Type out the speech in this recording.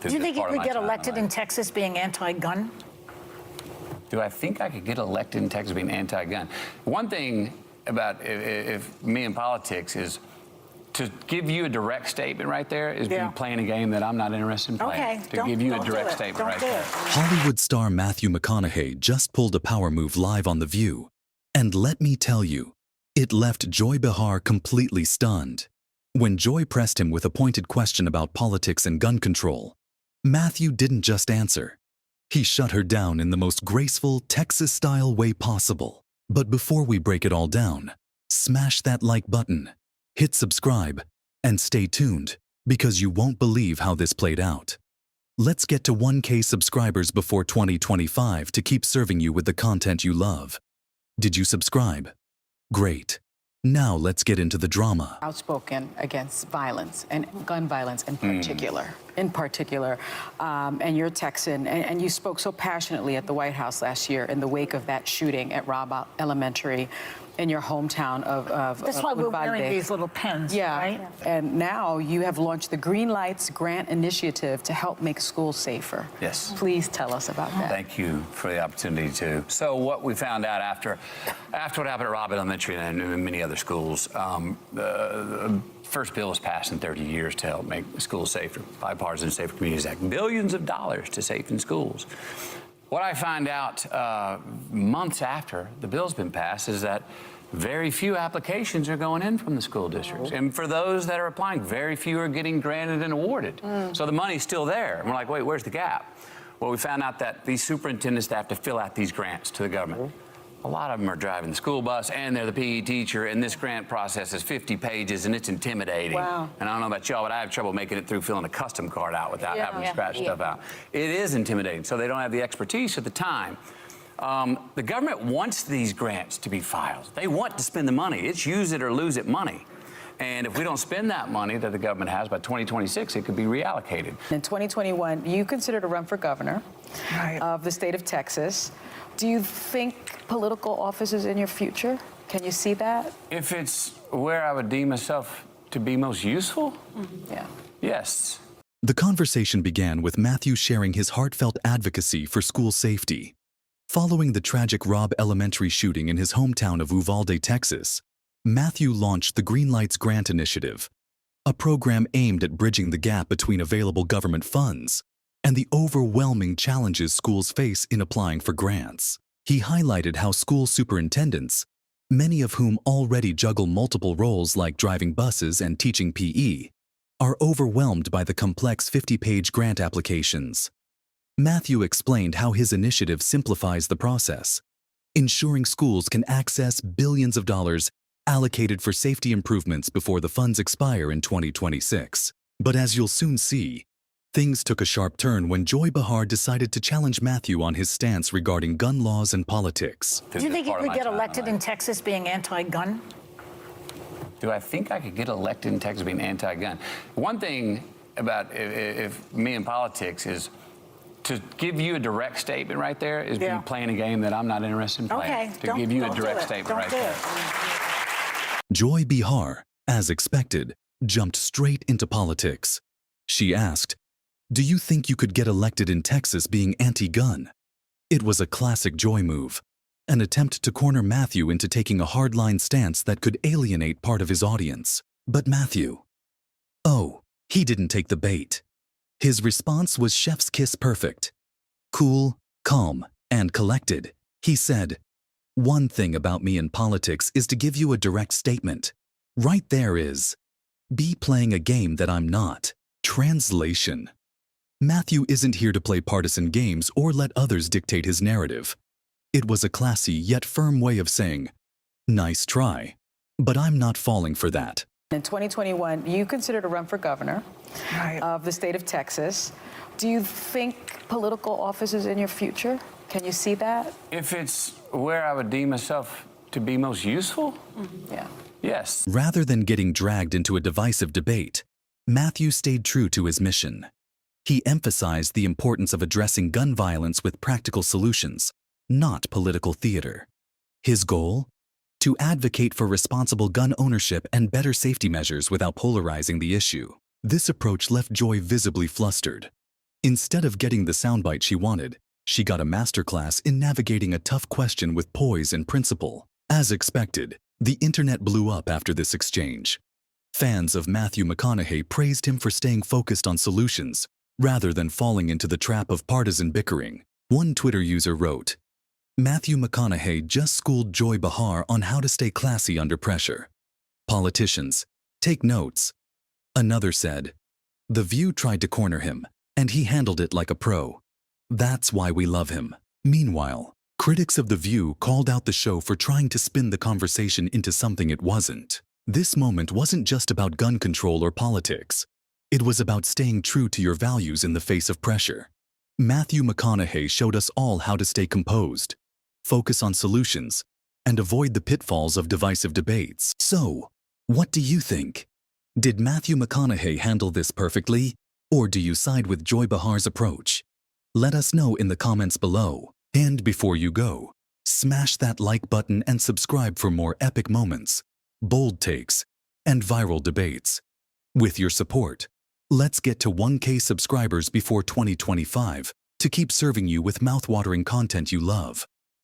Do you think you could get elected in Texas being anti-gun? Do I think I could get elected in Texas being anti-gun? One thing about if me in politics is to give you a direct statement right there is me playing a game that I'm not interested in playing. Okay, to give you a direct statement right there. Hollywood star Matthew McConaughey just pulled a power move live on The View. And let me tell you, it left Joy Behar completely stunned. When Joy pressed him with a pointed question about politics and gun control, Matthew didn't just answer. He shut her down in the most graceful, Texas-style way possible. But before we break it all down, smash that like button, hit subscribe, and stay tuned, because you won't believe how this played out. Let's get to 1K subscribers before 2025 to keep serving you with the content you love. Did you subscribe? Great. Now let's get into the drama. Outspoken against violence and gun violence in particular. And you're Texan, and you spoke so passionately at the White House last year in the wake of that shooting at Robb Elementary in your hometown of That's why we're wearing these little pens, right? And now you have launched the Greenlights Grant Initiative to help make schools safer. Yes. Please tell us about that. Thank you for the opportunity to. So what we found out after what happened at Robb Elementary and many other schools, the first bill was passed in 30 years to help make schools safer. Bipartisan Safer Communities Act, billions of dollars to safen schools. What I find out months after the bill's been passed is that very few applications are going in from the school districts. And for those that are applying, very few are getting granted and awarded. So the money's still there. And we're like, wait, where's the gap? Well, we found out that these superintendents have to fill out these grants to the government. A lot of them are driving the school bus and they're the PE teacher, and this grant process is 50 pages and it's intimidating. Wow. And I don't know about y'all, but I have trouble making it through filling a custom card out without having to scratch stuff out. It is intimidating, so they don't have the expertise at the time. The government wants these grants to be filed. They want to spend the money. It's use it or lose it money. And if we don't spend that money that the government has by 2026, it could be reallocated. In 2021, you considered to run for governor of the state of Texas. Do you think political office is in your future? Can you see that? If it's where I would deem myself to be most useful, yes. The conversation began with Matthew sharing his heartfelt advocacy for school safety. Following the tragic Robb Elementary shooting in his hometown of Uvalde, Texas, Matthew launched the Greenlights Grant Initiative, a program aimed at bridging the gap between available government funds and the overwhelming challenges schools face in applying for grants. He highlighted how school superintendents, many of whom already juggle multiple roles like driving buses and teaching PE, are overwhelmed by the complex 50-page grant applications. Matthew explained how his initiative simplifies the process, ensuring schools can access billions of dollars allocated for safety improvements before the funds expire in 2026. But as you'll soon see, things took a sharp turn when Joy Behar decided to challenge Matthew on his stance regarding gun laws and politics. Do you think you could get elected in Texas being anti-gun? Do I think I could get elected in Texas being anti-gun? One thing about if me in politics is to give you a direct statement right there is me playing a game that I'm not interested in playing. To give you a direct statement right there. Joy Behar, as expected, jumped straight into politics. She asked, "Do you think you could get elected in Texas being anti-gun?" It was a classic Joy move, an attempt to corner Matthew into taking a hardline stance that could alienate part of his audience. But Matthew, he didn't take the bait. His response was chef's kiss perfect. Cool, calm, and collected. He said, "One thing about me in politics is to give you a direct statement. Right there is, be playing a game that I'm not." Translation. Matthew isn't here to play partisan games or let others dictate his narrative. It was a classy yet firm way of saying, "Nice try, but I'm not falling for that." In 2021, you considered to run for governor of the state of Texas. Do you think political office is in your future? Can you see that? If it's where I would deem myself to be most useful, yes. Rather than getting dragged into a divisive debate, Matthew stayed true to his mission. He emphasized the importance of addressing gun violence with practical solutions, not political theater. His goal? To advocate for responsible gun ownership and better safety measures without polarizing the issue. This approach left Joy visibly flustered. Instead of getting the soundbite she wanted, she got a masterclass in navigating a tough question with poise and principle. As expected, the internet blew up after this exchange. Fans of Matthew McConaughey praised him for staying focused on solutions, rather than falling into the trap of partisan bickering. One Twitter user wrote, "Matthew McConaughey just schooled Joy Behar on how to stay classy under pressure. Politicians, take notes." Another said, "The View tried to corner him, and he handled it like a pro. That's why we love him." Meanwhile, critics of The View called out the show for trying to spin the conversation into something it wasn't. This moment wasn't just about gun control or politics. It was about staying true to your values in the face of pressure. Matthew McConaughey showed us all how to stay composed, focus on solutions, and avoid the pitfalls of divisive debates. So, what do you think? Did Matthew McConaughey handle this perfectly, or do you side with Joy Behar's approach? Let us know in the comments below. And before you go, smash that like button and subscribe for more epic moments, bold takes, and viral debates. With your support, let's get to 1K subscribers before 2025 to keep serving you with mouthwatering content you love.